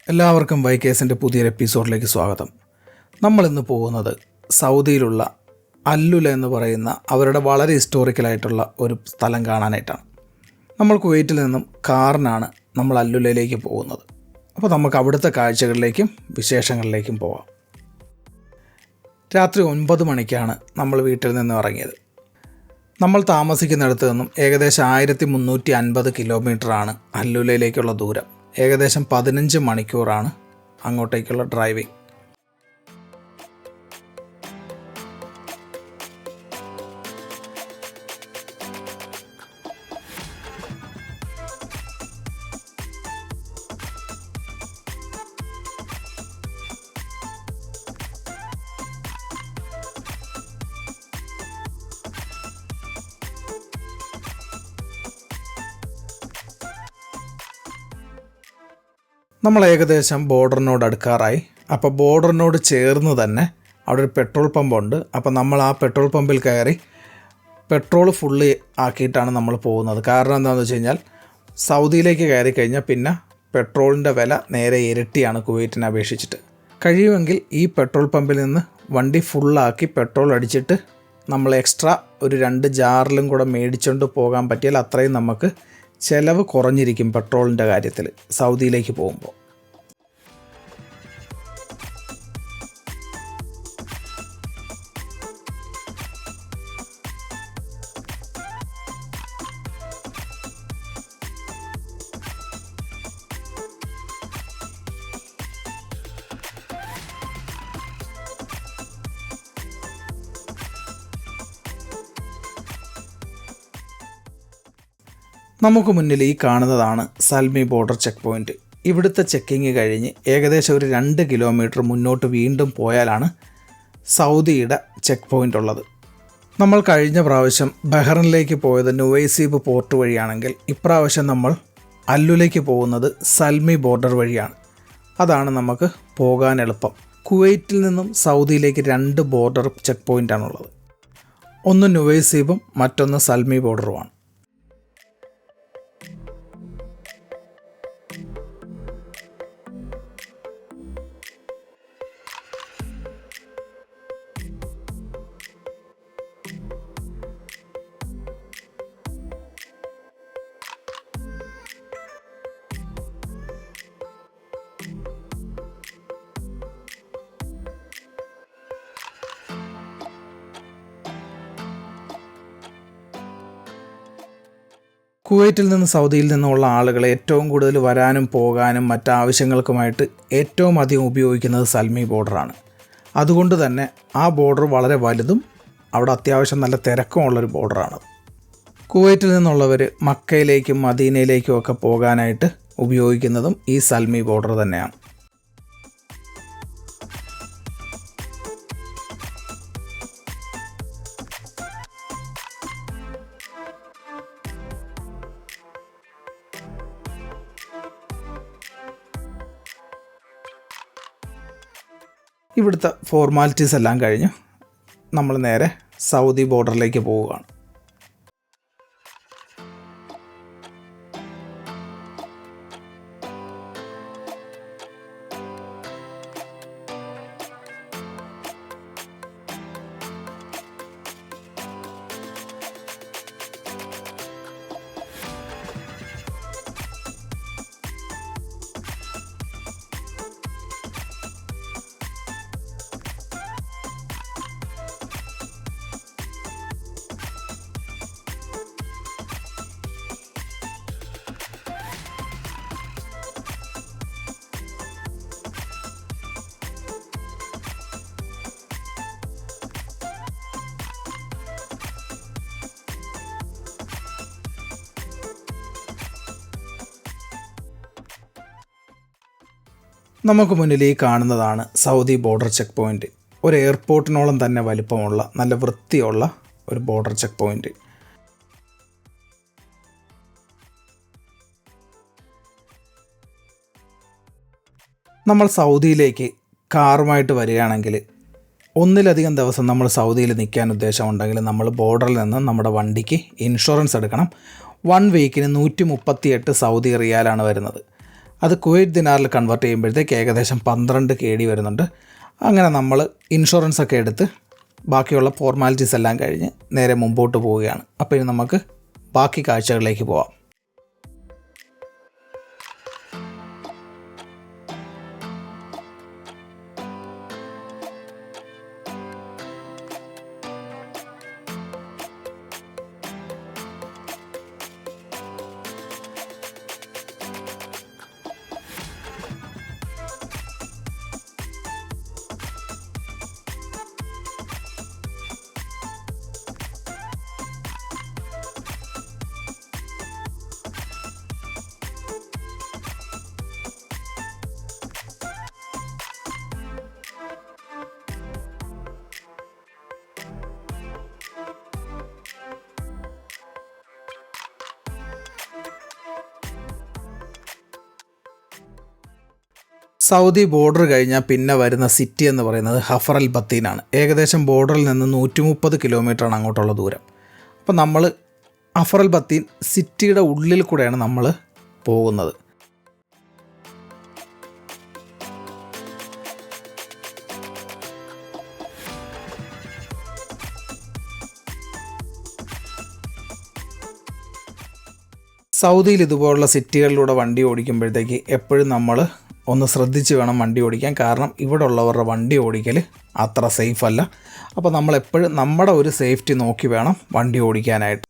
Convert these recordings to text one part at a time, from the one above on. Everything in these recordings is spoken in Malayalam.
എല്ലാവർക്കും വൈക്കേസിൻ്റെ പുതിയൊരു എപ്പിസോഡിലേക്ക് സ്വാഗതം. നമ്മളിന്ന് പോകുന്നത് സൗദിയിലുള്ള അല്ലുല എന്ന് പറയുന്ന അവരുടെ വളരെ ഹിസ്റ്റോറിക്കലായിട്ടുള്ള ഒരു സ്ഥലം കാണാനായിട്ടാണ്. നമ്മൾ കുവൈറ്റിൽ നിന്നും കാറിനാണ് നമ്മൾ അല്ലുലയിലേക്ക് പോകുന്നത്. അപ്പോൾ നമുക്ക് അവിടുത്തെ കാഴ്ചകളിലേക്കും വിശേഷങ്ങളിലേക്കും പോകാം. രാത്രി 9 മണിക്കാണ് നമ്മൾ വീട്ടിൽ നിന്ന് ഇറങ്ങിയത്. നമ്മൾ താമസിക്കുന്നിടത്ത് നിന്നും ഏകദേശം 1350 കിലോമീറ്ററാണ് അല്ലുലയിലേക്കുള്ള ദൂരം. ഏകദേശം 15 മണിക്കൂറാണ് അങ്ങോട്ടേക്കുള്ള ഡ്രൈവിംഗ്. നമ്മൾ ഏകദേശം ബോർഡറിനോട് അടുക്കാറായി. അപ്പോൾ ബോർഡറിനോട് ചേർന്ന് തന്നെ അവിടെ ഒരു പെട്രോൾ പമ്പുണ്ട്. അപ്പോൾ നമ്മൾ ആ പെട്രോൾ പമ്പിൽ കയറി പെട്രോൾ ഫുള്ള് ആക്കിയിട്ടാണ് നമ്മൾ പോകുന്നത്. കാരണം എന്താണെന്ന് വെച്ച് കഴിഞ്ഞാൽ സൗദിയിലേക്ക് കയറി കഴിഞ്ഞാൽ പിന്നെ പെട്രോളിൻ്റെ വില നേരെ ഇരട്ടിയാണ് കുവൈറ്റിനെ അപേക്ഷിച്ചിട്ട്. കഴിയുമെങ്കിൽ ഈ പെട്രോൾ പമ്പിൽ നിന്ന് വണ്ടി ഫുള്ളാക്കി പെട്രോൾ അടിച്ചിട്ട് നമ്മൾ എക്സ്ട്രാ ഒരു 2 ജാറിലും കൂടെ മേടിച്ചുകൊണ്ട് പോകാൻ പറ്റിയാൽ അത്രയും നമുക്ക് ചിലവ് കുറഞ്ഞിരിക്കും പെട്രോളിൻ്റെ കാര്യത്തിൽ സൗദിയിലേക്ക് പോകുമ്പോൾ. നമുക്ക് മുന്നിൽ ഈ കാണുന്നതാണ് സൽമി ബോർഡർ ചെക്ക് പോയിൻറ്റ്. ഇവിടുത്തെ ചെക്കിങ് കഴിഞ്ഞ് ഏകദേശം ഒരു 2 കിലോമീറ്റർ മുന്നോട്ട് വീണ്ടും പോയാലാണ് സൗദിയുടെ ചെക്ക് പോയിൻ്റ് ഉള്ളത്. നമ്മൾ കഴിഞ്ഞ പ്രാവശ്യം ബഹ്റിനിലേക്ക് പോയത് നുവൈസീബ് പോർട്ട് വഴിയാണെങ്കിൽ ഇപ്രാവശ്യം നമ്മൾ അല്ലുലേക്ക് പോകുന്നത് സൽമി ബോർഡർ വഴിയാണ്. അതാണ് നമുക്ക് പോകാൻ എളുപ്പം. കുവൈറ്റിൽ നിന്നും സൗദിയിലേക്ക് 2 ബോർഡർ ചെക്ക് പോയിൻ്റാണുള്ളത്. ഒന്ന് നുവൈസീബും മറ്റൊന്ന് സൽമി ബോർഡറുമാണ്. കുവൈറ്റിൽ നിന്ന് സൗദിയിൽ നിന്നുള്ള ആളുകൾ ഏറ്റവും കൂടുതൽ വരാനും പോകാനും മറ്റാവശ്യങ്ങൾക്കുമായിട്ട് ഏറ്റവും അധികം ഉപയോഗിക്കുന്നത് സൽമി ബോർഡറാണ്. അതുകൊണ്ട് തന്നെ ആ ബോർഡർ വളരെ വലുതും അവിടെ അത്യാവശ്യം നല്ല തിരക്കുമുള്ളൊരു ബോർഡറാണ്. കുവൈറ്റിൽ നിന്നുള്ളവർ മക്കയിലേക്കും മദീനയിലേക്കും ഒക്കെ പോകാനായിട്ട് ഉപയോഗിക്കുന്നതും ഈ സൽമി ബോർഡർ തന്നെയാണ്. ഇവിടുത്തെ ഫോർമാലിറ്റീസ് എല്ലാം കഴിഞ്ഞ് നമ്മൾ നേരെ സൗദി ബോർഡറിലേക്ക് പോവുകയാണ്. നമുക്ക് മുന്നിൽ ഈ കാണുന്നതാണ് സൗദി ബോർഡർ ചെക്ക് പോയിൻ്റ്. ഒരു എയർപോർട്ടിനോളം തന്നെ വലിപ്പമുള്ള നല്ല വൃത്തിയുള്ള ഒരു ബോർഡർ ചെക്ക് പോയിൻ്റ്. നമ്മൾ സൗദിയിലേക്ക് കാറുമായിട്ട് വരികയാണെങ്കിൽ ഒന്നിലധികം ദിവസം നമ്മൾ സൗദിയിൽ നിൽക്കാൻ ഉദ്ദേശമുണ്ടെങ്കിൽ നമ്മൾ ബോർഡറിൽ നിന്ന് നമ്മുടെ വണ്ടിക്ക് ഇൻഷുറൻസ് എടുക്കണം. 1 വീക്കിന് 138 സൗദി റിയാലാണ് വരുന്നത്. അത് കുവൈറ്റ് ദിനാറിൽ കൺവേർട്ട് ചെയ്യുമ്പോഴത്തേക്ക് ഏകദേശം 12 KD വരുന്നുണ്ട്. അങ്ങനെ നമ്മൾ ഇൻഷുറൻസ് ഒക്കെ എടുത്ത് ബാക്കിയുള്ള ഫോർമാലിറ്റീസ് എല്ലാം കഴിഞ്ഞ് നേരെ മുമ്പോട്ട് പോവുകയാണ്. അപ്പോൾ ഇനി നമുക്ക് ബാക്കി കാഴ്ചകളിലേക്ക് പോവാം. സൗദി ബോർഡർ കഴിഞ്ഞാൽ പിന്നെ വരുന്ന സിറ്റി എന്ന് പറയുന്നത് ഹഫർ അൽ ബത്തീനാണ്. ഏകദേശം ബോർഡറിൽ നിന്ന് 130 കിലോമീറ്ററാണ് അങ്ങോട്ടുള്ള ദൂരം. അപ്പോൾ നമ്മൾ ഹഫർ അൽ ബത്തീൻ സിറ്റിയുടെ ഉള്ളിൽ കൂടെയാണ് നമ്മൾ പോകുന്നത്. സൗദിയിൽ ഇതുപോലുള്ള സിറ്റികളിലൂടെ വണ്ടി ഓടിക്കുമ്പോഴത്തേക്ക് എപ്പോഴും നമ്മൾ ഒന്ന് ശ്രദ്ധിച്ച് വേണം വണ്ടി ഓടിക്കാൻ. കാരണം ഇവിടെ ഉള്ളവരുടെ വണ്ടി ഓടിക്കൽ അത്ര സേഫ് അല്ല. അപ്പോൾ നമ്മളെപ്പോഴും നമ്മുടെ ഒരു സേഫ്റ്റി നോക്കി വേണം വണ്ടി ഓടിക്കാനായിട്ട്.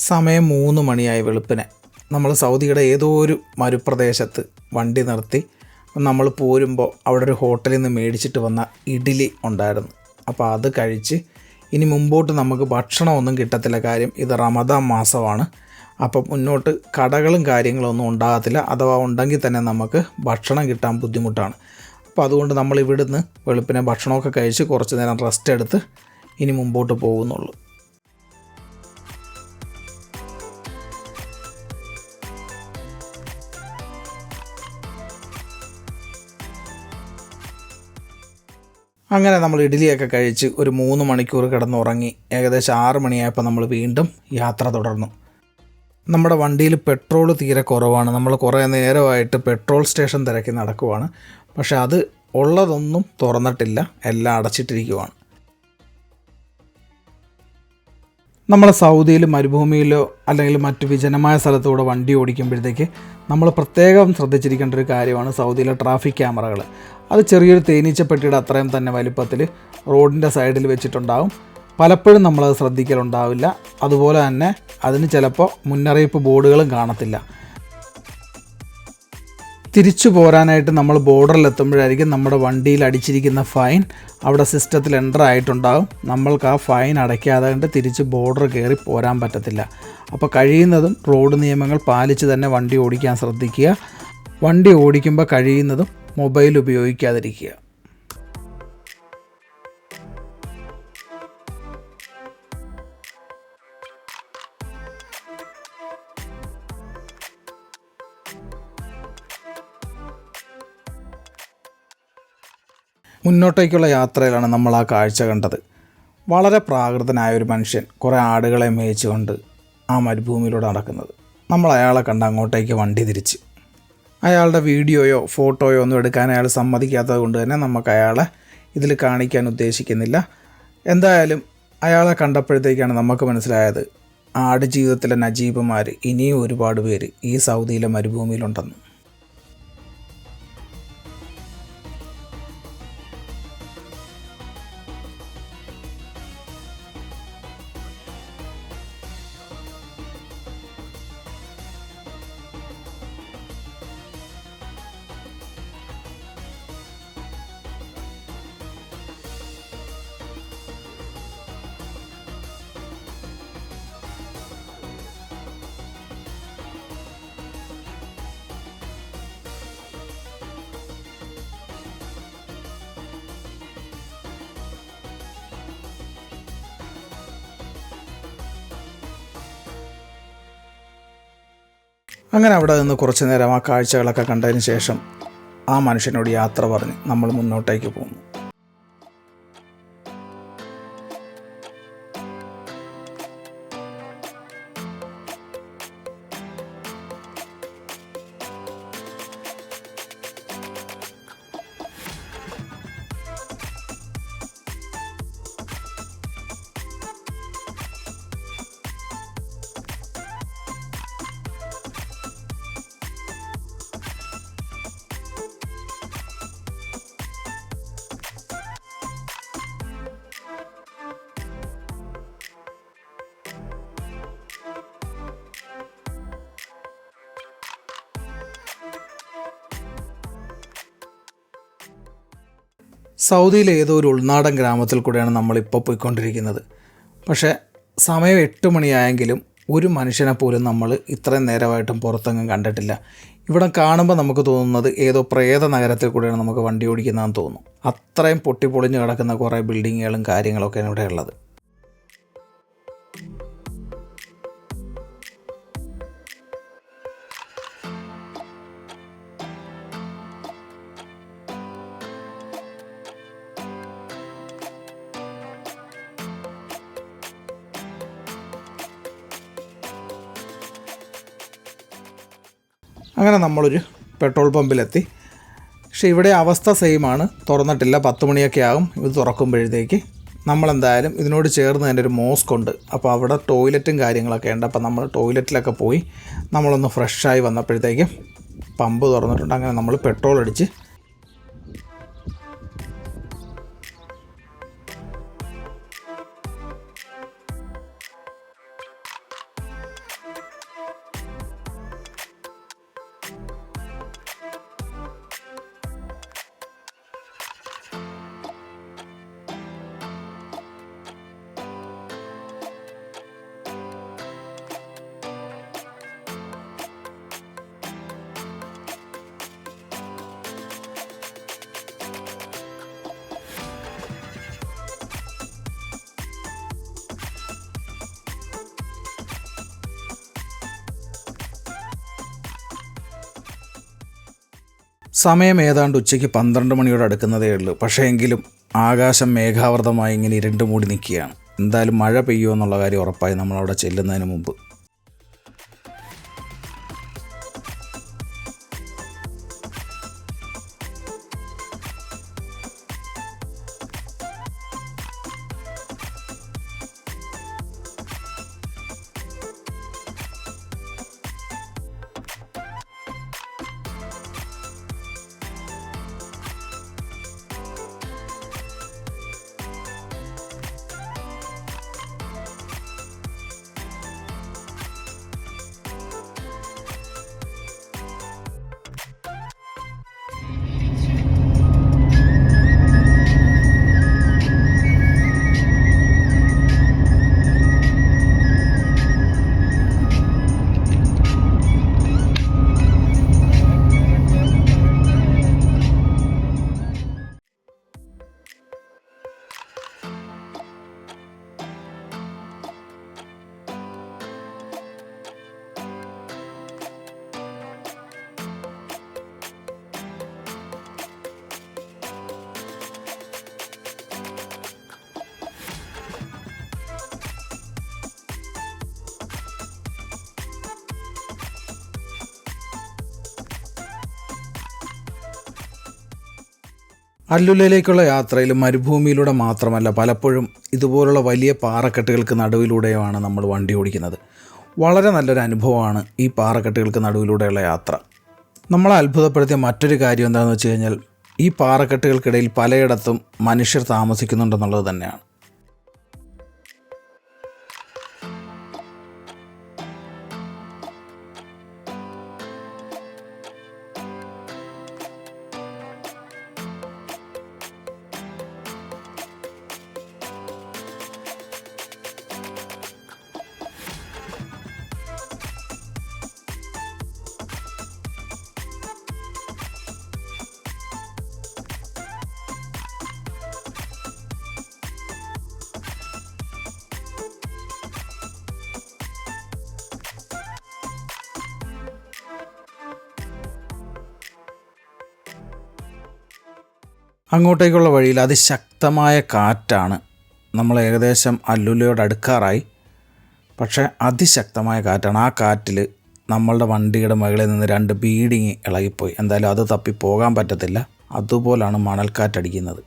സമയം 3 മണിയായി വെളുപ്പിനെ. നമ്മൾ സൗദിയുടെ ഏതോ ഒരു മരുപ്രദേശത്ത് വണ്ടി നിർത്തി നമ്മൾ പോരുമ്പോൾ അവിടെ ഒരു ഹോട്ടലിൽ നിന്ന് മേടിച്ചിട്ട് വന്ന ഇഡ്ഡലി ഉണ്ടായിരുന്നു. അപ്പോൾ അത് കഴിച്ച് ഇനി മുമ്പോട്ട് നമുക്ക് ഭക്ഷണമൊന്നും കിട്ടത്തില്ല. കാര്യം ഇത് റമദാൻ മാസമാണ്. അപ്പം മുന്നോട്ട് കടകളും കാര്യങ്ങളൊന്നും ഉണ്ടാകത്തില്ല. അഥവാ ഉണ്ടെങ്കിൽ തന്നെ നമുക്ക് ഭക്ഷണം കിട്ടാൻ ബുദ്ധിമുട്ടാണ്. അപ്പോൾ അതുകൊണ്ട് നമ്മൾ ഇവിടുന്ന് വെളുപ്പിനെ ഭക്ഷണമൊക്കെ കഴിച്ച് കുറച്ച് നേരം റെസ്റ്റ് എടുത്ത് ഇനി മുമ്പോട്ട് പോകുന്നുള്ളൂ. അങ്ങനെ നമ്മൾ ഇഡ്ഡലിയൊക്കെ കഴിച്ച് ഒരു 3 മണിക്കൂർ കിടന്നുറങ്ങി. ഏകദേശം 6 മണിയായപ്പോൾ നമ്മൾ വീണ്ടും യാത്ര തുടർന്നു. നമ്മുടെ വണ്ടിയിൽ പെട്രോൾ തീരെ കുറവാണ്. നമ്മൾ കുറേ നേരമായിട്ട് പെട്രോൾ സ്റ്റേഷൻ തിരക്കി നടക്കുവാണ്. പക്ഷേ അത് ഉള്ളതൊന്നും തുറന്നിട്ടില്ല, എല്ലാം അടച്ചിട്ടിരിക്കുവാണ്. നമ്മൾ സൗദിയിൽ മരുഭൂമിയിലോ അല്ലെങ്കിൽ മറ്റു വിജനമായ സ്ഥലത്തൂടെ വണ്ടി ഓടിക്കുമ്പോഴത്തേക്ക് നമ്മൾ പ്രത്യേകം ശ്രദ്ധിച്ചിരിക്കേണ്ട ഒരു കാര്യമാണ് സൗദിയിലെ ട്രാഫിക് ക്യാമറകൾ. അത് ചെറിയൊരു തേനീച്ചപ്പെട്ടിയുടെ അത്രയും തന്നെ വലിപ്പത്തിൽ റോഡിൻ്റെ സൈഡിൽ വെച്ചിട്ടുണ്ടാകും. പലപ്പോഴും നമ്മളത് ശ്രദ്ധിക്കലുണ്ടാവില്ല. അതുപോലെ തന്നെ അതിന് ചിലപ്പോൾ മുന്നറിയിപ്പ് ബോർഡുകളും കാണത്തില്ല. തിരിച്ചു പോരാനായിട്ട് നമ്മൾ ബോർഡറിലെത്തുമ്പോഴായിരിക്കും നമ്മുടെ വണ്ടിയിൽ അടിച്ചിരിക്കുന്ന ഫൈൻ അവിടെ സിസ്റ്റത്തിൽ എൻ്റർ ആയിട്ടുണ്ടാകും. നമ്മൾക്ക് ആ ഫൈൻ അടയ്ക്കാതെ കണ്ട് തിരിച്ച് ബോർഡർ കയറി പോരാൻ പറ്റത്തില്ല. അപ്പോൾ കഴിയുന്നതും റോഡ് നിയമങ്ങൾ പാലിച്ച് തന്നെ വണ്ടി ഓടിക്കാൻ ശ്രദ്ധിക്കുക. വണ്ടി ഓടിക്കുമ്പോൾ കഴിയുന്നതും മൊബൈൽ ഉപയോഗിക്കാതിരിക്കുക. മുന്നോട്ടേക്കുള്ള യാത്രയിലാണ് നമ്മൾ ആ കാഴ്ച കണ്ടത്. വളരെ പ്രാകൃതനായ ഒരു മനുഷ്യൻ കുറേ ആടുകളെ മേയിച്ചുകൊണ്ട് ആ മരുഭൂമിയിലൂടെ നടക്കുന്നത്. നമ്മൾ അയാളെ കണ്ട് അങ്ങോട്ടേക്ക് വണ്ടി തിരിച്ച്. അയാളുടെ വീഡിയോയോ ഫോട്ടോയോ ഒന്നും എടുക്കാൻ അയാൾ സമ്മതിക്കാത്തത് കൊണ്ട് തന്നെ നമുക്ക് അയാളെ ഇതിൽ കാണിക്കാൻ ഉദ്ദേശിക്കുന്നില്ല. എന്തായാലും അയാളെ കണ്ടപ്പോഴത്തേക്കാണ് നമുക്ക് മനസ്സിലായത് ആട് ജീവിതത്തിലെ നജീബുമാർ ഇനിയും ഒരുപാട് പേര് ഈ സൗദിയിലെ മരുഭൂമിയിലുണ്ടെന്ന്. അങ്ങനെ അവിടെ നിന്ന് കുറച്ച് നേരം ആ കാഴ്ചകളൊക്കെ കണ്ടതിന് ശേഷം ആ മനുഷ്യനോട് യാത്ര പറഞ്ഞ് നമ്മൾ മുന്നോട്ടേക്ക് പോകുന്നു. സൗദിയിലെ ഏതോ ഒരു ഉൾനാടൻ ഗ്രാമത്തിൽ കൂടെയാണ് നമ്മളിപ്പോൾ പോയിക്കൊണ്ടിരിക്കുന്നത്. പക്ഷേ സമയം 8 മണിയായെങ്കിലും ഒരു മനുഷ്യനെ പോലും നമ്മൾ ഇത്രയും നേരമായിട്ടും പുറത്തെങ്ങും കണ്ടിട്ടില്ല. ഇവിടെ കാണുമ്പോൾ നമുക്ക് തോന്നുന്നത് ഏതോ പ്രേത നഗരത്തിൽ കൂടെയാണ് നമുക്ക് വണ്ടി ഓടിക്കുന്നതെന്ന് തോന്നും. അത്രയും പൊട്ടിപ്പൊളിഞ്ഞ് കിടക്കുന്ന കുറേ ബിൽഡിങ്ങുകളും കാര്യങ്ങളൊക്കെയാണ് ഇവിടെ ഉള്ളത്. അങ്ങനെ നമ്മളൊരു പെട്രോൾ പമ്പിലെത്തി. പക്ഷേ ഇവിടെ അവസ്ഥ സെയിമാണ്, തുറന്നിട്ടില്ല. 10 മണിയൊക്കെ ആകും ഇത് തുറക്കുമ്പോഴത്തേക്ക്. നമ്മളെന്തായാലും ഇതിനോട് ചേർന്ന് തന്നെ ഒരു മോസ്ക് ഉണ്ട്. അപ്പോൾ അവിടെ ടോയ്ലറ്റും കാര്യങ്ങളൊക്കെ ഉണ്ട്. അപ്പോൾ നമ്മൾ ടോയ്ലറ്റിലൊക്കെ പോയി നമ്മളൊന്ന് ഫ്രഷായി വന്നപ്പോഴത്തേക്കും പമ്പ് തുറന്നിട്ടുണ്ട്. അങ്ങനെ നമ്മൾ പെട്രോൾ അടിച്ച് സമയം ഏതാണ്ട് ഉച്ചയ്ക്ക് 12 മണിയോട് അടുക്കുന്നതേ ഉള്ളൂ. പക്ഷേ എങ്കിലും ആകാശം മേഘാവൃതമായി ഇങ്ങനെ ഇരുണ്ട് മൂടി നിൽക്കുകയാണ്. എന്തായാലും മഴ പെയ്യുമോ എന്നുള്ള കാര്യം ഉറപ്പായി നമ്മളവിടെ ചെല്ലുന്നതിന് മുമ്പ്. അല്ലുലയിലേക്കുള്ള യാത്രയിൽ മരുഭൂമിയിലൂടെ മാത്രമല്ല, പലപ്പോഴും ഇതുപോലുള്ള വലിയ പാറക്കെട്ടുകൾക്ക് നടുവിലൂടെയുമാണ് നമ്മൾ വണ്ടി ഓടിക്കുന്നത്. വളരെ നല്ലൊരു അനുഭവമാണ് ഈ പാറക്കെട്ടുകൾക്ക് നടുവിലൂടെയുള്ള യാത്ര. നമ്മളെ അത്ഭുതപ്പെടുത്തിയ മറ്റൊരു കാര്യം എന്താണെന്ന് വെച്ച് കഴിഞ്ഞാൽ, ഈ പാറക്കെട്ടുകൾക്കിടയിൽ പലയിടത്തും മനുഷ്യർ താമസിക്കുന്നുണ്ടെന്നുള്ളത് തന്നെയാണ്. അങ്ങോട്ടേക്കുള്ള വഴിയിൽ അതിശക്തമായ കാറ്റാണ്. നമ്മൾ ഏകദേശം അല്ലുലയോട് അടുക്കാറായി. പക്ഷേ അതിശക്തമായ കാറ്റാണ്. ആ കാറ്റിൽ നമ്മളുടെ വണ്ടിയുടെ മുകളിൽ നിന്ന് 2 ബീഡിങ് ഇളകിപ്പോയി. എന്തായാലും അത് തപ്പി പോകാൻ പറ്റത്തില്ല. അതുപോലാണ് മണൽക്കാറ്റടിക്കുന്നത്.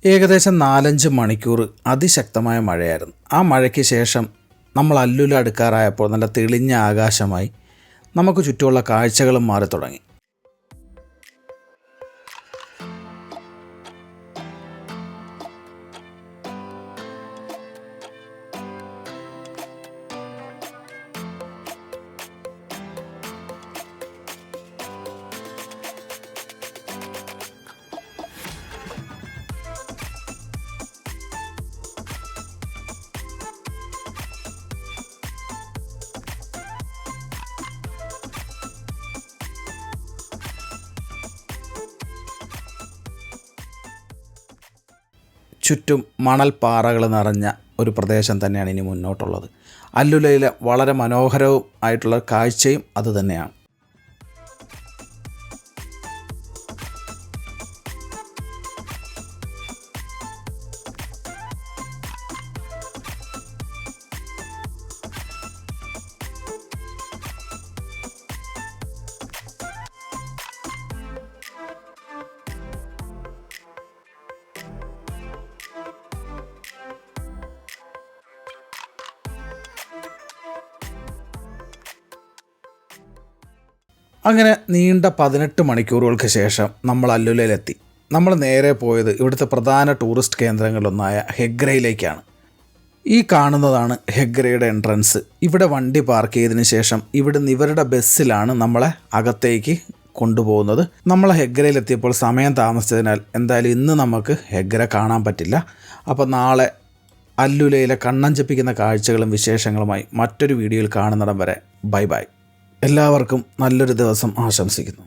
ഏകദേശം 4-5 മണിക്കൂർ അതിശക്തമായ മഴയായിരുന്നു. ആ മഴയ്ക്ക് ശേഷം നമ്മൾ അല്ലുല അടുക്കാറായപ്പോൾ നല്ല തെളിഞ്ഞ ആകാശമായി. നമുക്ക് ചുറ്റുമുള്ള കാഴ്ചകളും മാറി തുടങ്ങി. ചുറ്റും മണൽപ്പാറകൾ നിറഞ്ഞ ഒരു പ്രദേശം തന്നെയാണ് ഇനി മുന്നോട്ടുള്ളത്. അല്ലുലയിലെ വളരെ മനോഹരവും ആയിട്ടുള്ള കാഴ്ചയും അതുതന്നെയാണ്. അങ്ങനെ നീണ്ട 18 മണിക്കൂറുകൾക്ക് ശേഷം നമ്മൾ അല്ലുലയിലെത്തി. നമ്മൾ നേരെ പോയത് ഇവിടുത്തെ പ്രധാന ടൂറിസ്റ്റ് കേന്ദ്രങ്ങളിലൊന്നായ ഹെഗ്രയിലേക്കാണ്. ഈ കാണുന്നതാണ് ഹെഗ്രയുടെ എൻട്രൻസ്. ഇവിടെ വണ്ടി പാർക്ക് ചെയ്തതിന് ശേഷം ഇവിടുന്ന് ഇവരുടെ ബസ്സിലാണ് നമ്മളെ അകത്തേക്ക് കൊണ്ടുപോകുന്നത്. നമ്മൾ ഹെഗ്രയിലെത്തിയപ്പോൾ സമയം താമസിച്ചതിനാൽ എന്തായാലും ഇന്ന് നമുക്ക് ഹെഗ്ര കാണാൻ പറ്റില്ല. അപ്പോൾ നാളെ അല്ലുലയിലെ കണ്ണഞ്ചിപ്പിക്കുന്ന കാഴ്ചകളും വിശേഷങ്ങളുമായി മറ്റൊരു വീഡിയോയിൽ കാണുന്നിടം വരെ ബൈ ബൈ. എല്ലാവർക്കും നല്ലൊരു ദിവസം ആശംസിക്കുന്നു.